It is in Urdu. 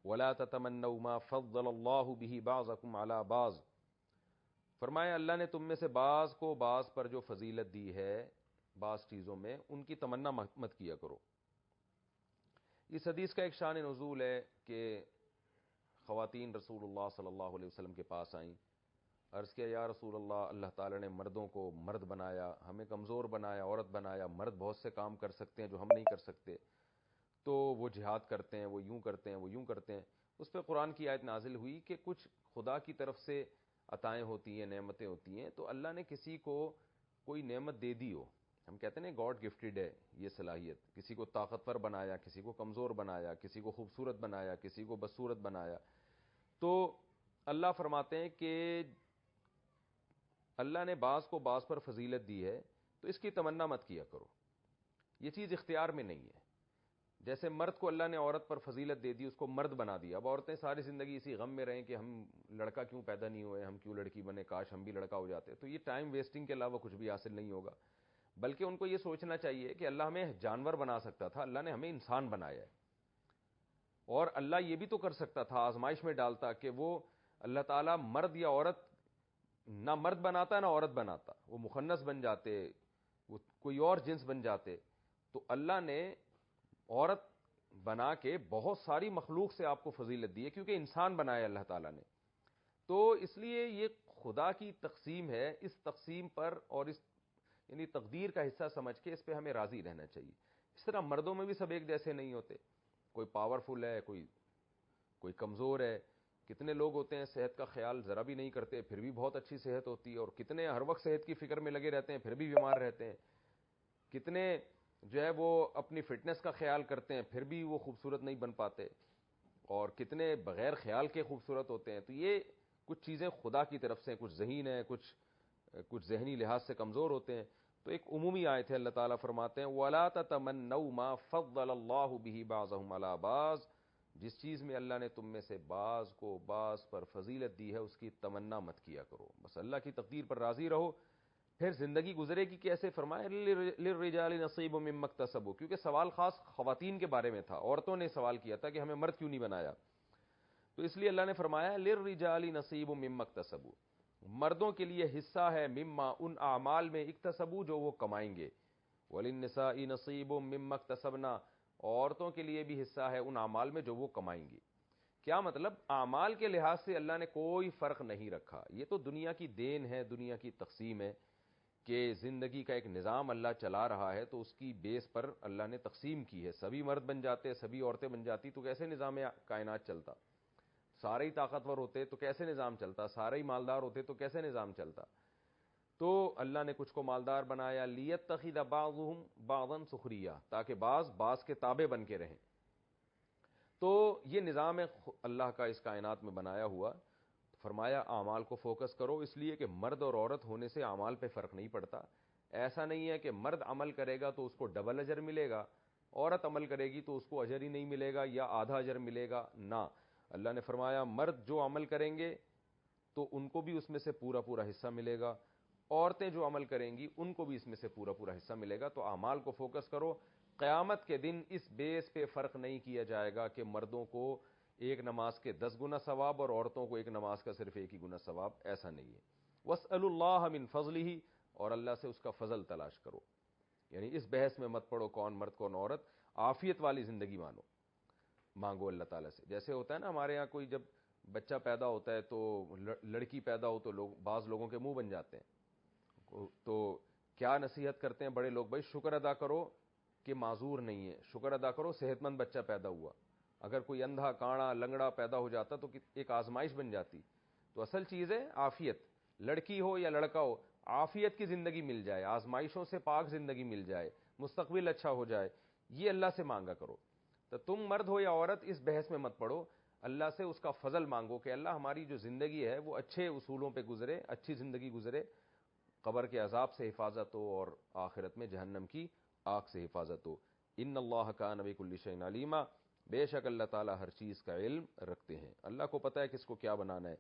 ولا تتمنوا ما فضل اللہ بہ بعضکم علی بعض، فرمایا اللہ نے تم میں سے بعض کو بعض پر جو فضیلت دی ہے بعض چیزوں میں، ان کی تمنا مت کیا کرو۔ اس حدیث کا ایک شان نزول ہے کہ خواتین رسول اللہ صلی اللہ علیہ وسلم کے پاس آئیں، عرض کیا یا رسول اللہ، اللہ تعالی نے مردوں کو مرد بنایا، ہمیں کمزور بنایا، عورت بنایا، مرد بہت سے کام کر سکتے ہیں جو ہم نہیں کر سکتے، تو وہ جہاد کرتے ہیں، وہ یوں کرتے ہیں، وہ یوں کرتے ہیں۔ اس پہ قرآن کی آیت نازل ہوئی کہ کچھ خدا کی طرف سے عطائیں ہوتی ہیں، نعمتیں ہوتی ہیں، تو اللہ نے کسی کو کوئی نعمت دے دی ہو، ہم کہتے ہیں گاڈ گفٹڈ ہے یہ صلاحیت، کسی کو طاقتور بنایا، کسی کو کمزور بنایا، کسی کو خوبصورت بنایا، کسی کو بدصورت بنایا، تو اللہ فرماتے ہیں کہ اللہ نے بعض کو بعض پر فضیلت دی ہے تو اس کی تمنا مت کیا کرو، یہ چیز اختیار میں نہیں ہے۔ جیسے مرد کو اللہ نے عورت پر فضیلت دے دی، اس کو مرد بنا دیا، اب عورتیں ساری زندگی اسی غم میں رہیں کہ ہم لڑکا کیوں پیدا نہیں ہوئے، ہم کیوں لڑکی بنے، کاش ہم بھی لڑکا ہو جاتے، تو یہ ٹائم ویسٹنگ کے علاوہ کچھ بھی حاصل نہیں ہوگا۔ بلکہ ان کو یہ سوچنا چاہیے کہ اللہ ہمیں جانور بنا سکتا تھا، اللہ نے ہمیں انسان بنایا ہے، اور اللہ یہ بھی تو کر سکتا تھا، آزمائش میں ڈالتا کہ وہ اللہ تعالیٰ مرد یا عورت نہ مرد بناتا نہ عورت بناتا، وہ مخنث بن جاتے، وہ کوئی اور جنس بن جاتے، تو اللہ نے عورت بنا کے بہت ساری مخلوق سے آپ کو فضیلت دی ہے، کیونکہ انسان بنایا اللہ تعالیٰ نے۔ تو اس لیے یہ خدا کی تقسیم ہے، اس تقسیم پر اور اس یعنی تقدیر کا حصہ سمجھ کے اس پہ ہمیں راضی رہنا چاہیے۔ اس طرح مردوں میں بھی سب ایک جیسے نہیں ہوتے، کوئی پاورفل ہے، کوئی کمزور ہے، کتنے لوگ ہوتے ہیں صحت کا خیال ذرا بھی نہیں کرتے پھر بھی بہت اچھی صحت ہوتی ہے، اور کتنے ہر وقت صحت کی فکر میں لگے رہتے ہیں پھر بھی بیمار رہتے ہیں، کتنے جو ہے وہ اپنی فٹنس کا خیال کرتے ہیں پھر بھی وہ خوبصورت نہیں بن پاتے، اور کتنے بغیر خیال کے خوبصورت ہوتے ہیں۔ تو یہ کچھ چیزیں خدا کی طرف سے، کچھ ذہین ہیں، کچھ ذہنی لحاظ سے کمزور ہوتے ہیں۔ تو ایک عمومی آیت ہے، اللہ تعالیٰ فرماتے ہیں وَلَا تَتَمَنَّوْا مَا فَضَّلَ اللَّهُ بِهِ بَعْضَهُمْ عَلَىٰ بَعْضٍ، جس چیز میں اللہ نے تم میں سے بعض کو بعض پر فضیلت دی ہے اس کی تمنا مت کیا کرو، بس اللہ کی تقدیر پر راضی رہو۔ پھر زندگی گزرے گی کیسے؟ فرمایا لِلرِّجَالِ نَصِيبٌ مِّمَّا اكْتَسَبُوا، کیونکہ سوال خاص خواتین کے بارے میں تھا، عورتوں نے سوال کیا تھا کہ ہمیں مرد کیوں نہیں بنایا، تو اس لیے اللہ نے فرمایا لِلرِّجَالِ نَصِيبٌ مِّمَّا اكْتَسَبُوا، مردوں کے لیے حصہ ہے مما ان اعمال میں اکتسبوا جو وہ کمائیں گے، وَلِلنِّسَاءِ نَصِيبٌ مِّمَّا اكْتَسَبْنَا، عورتوں کے لیے بھی حصہ ہے ان اعمال میں جو وہ کمائیں گی۔ کیا مطلب؟ اعمال کے لحاظ سے اللہ نے کوئی فرق نہیں رکھا، یہ تو دنیا کی دین ہے، دنیا کی تقسیم ہے کہ زندگی کا ایک نظام اللہ چلا رہا ہے، تو اس کی بیس پر اللہ نے تقسیم کی ہے، سبھی مرد بن جاتے، سبھی عورتیں بن جاتی تو کیسے نظام کائنات چلتا؟ سارے ہی طاقتور ہوتے تو کیسے نظام چلتا؟ سارے ہی مالدار ہوتے تو کیسے نظام چلتا؟ تو اللہ نے کچھ کو مالدار بنایا، لیتخذ بعضهم بعضا سخریا، تاکہ بعض کے تابع بن کے رہیں۔ تو یہ نظام ہے اللہ کا اس کائنات میں بنایا ہوا۔ فرمایا اعمال کو فوکس کرو، اس لیے کہ مرد اور عورت ہونے سے اعمال پہ فرق نہیں پڑتا۔ ایسا نہیں ہے کہ مرد عمل کرے گا تو اس کو ڈبل اجر ملے گا، عورت عمل کرے گی تو اس کو اجر ہی نہیں ملے گا یا آدھا اجر ملے گا، نہ، اللہ نے فرمایا مرد جو عمل کریں گے تو ان کو بھی اس میں سے پورا پورا حصہ ملے گا، عورتیں جو عمل کریں گی ان کو بھی اس میں سے پورا پورا حصہ ملے گا۔ تو اعمال کو فوکس کرو، قیامت کے دن اس بیس پہ فرق نہیں کیا جائے گا کہ مردوں کو ایک نماز کے 10 گنا ثواب اور عورتوں کو ایک نماز کا صرف 1 ہی گنا ثواب، ایسا نہیں ہے۔ وَاسْأَلُوا اللَّهَ مِن فَضْلِهِ، اور اللہ سے اس کا فضل تلاش کرو، یعنی اس بحث میں مت پڑو کون مرد کون عورت، عافیت والی زندگی مانگو اللہ تعالیٰ سے۔ جیسے ہوتا ہے نا ہمارے ہاں کوئی جب بچہ پیدا ہوتا ہے تو لڑکی پیدا ہو تو بعض لوگوں کے منہ بن جاتے ہیں، تو کیا نصیحت کرتے ہیں بڑے لوگ؟ بھائی شکر ادا کرو کہ معذور نہیں ہے، شکر ادا کرو صحت مند بچہ پیدا ہوا، اگر کوئی اندھا کاڑا لنگڑا پیدا ہو جاتا تو ایک آزمائش بن جاتی۔ تو اصل چیز ہے عافیت، لڑکی ہو یا لڑکا ہو عافیت کی زندگی مل جائے، آزمائشوں سے پاک زندگی مل جائے، مستقبل اچھا ہو جائے، یہ اللہ سے مانگا کرو۔ تو تم مرد ہو یا عورت اس بحث میں مت پڑو، اللہ سے اس کا فضل مانگو کہ اللہ ہماری جو زندگی ہے وہ اچھے اصولوں پہ گزرے، اچھی زندگی گزرے، قبر کے عذاب سے حفاظت ہو اور آخرت میں جہنم کی آگ سے حفاظت ہو۔ ان اللہ کان بکل شیء علیما، بے شک اللہ تعالیٰ ہر چیز کا علم رکھتے ہیں، اللہ کو پتہ ہے کس کو کیا بنانا ہے۔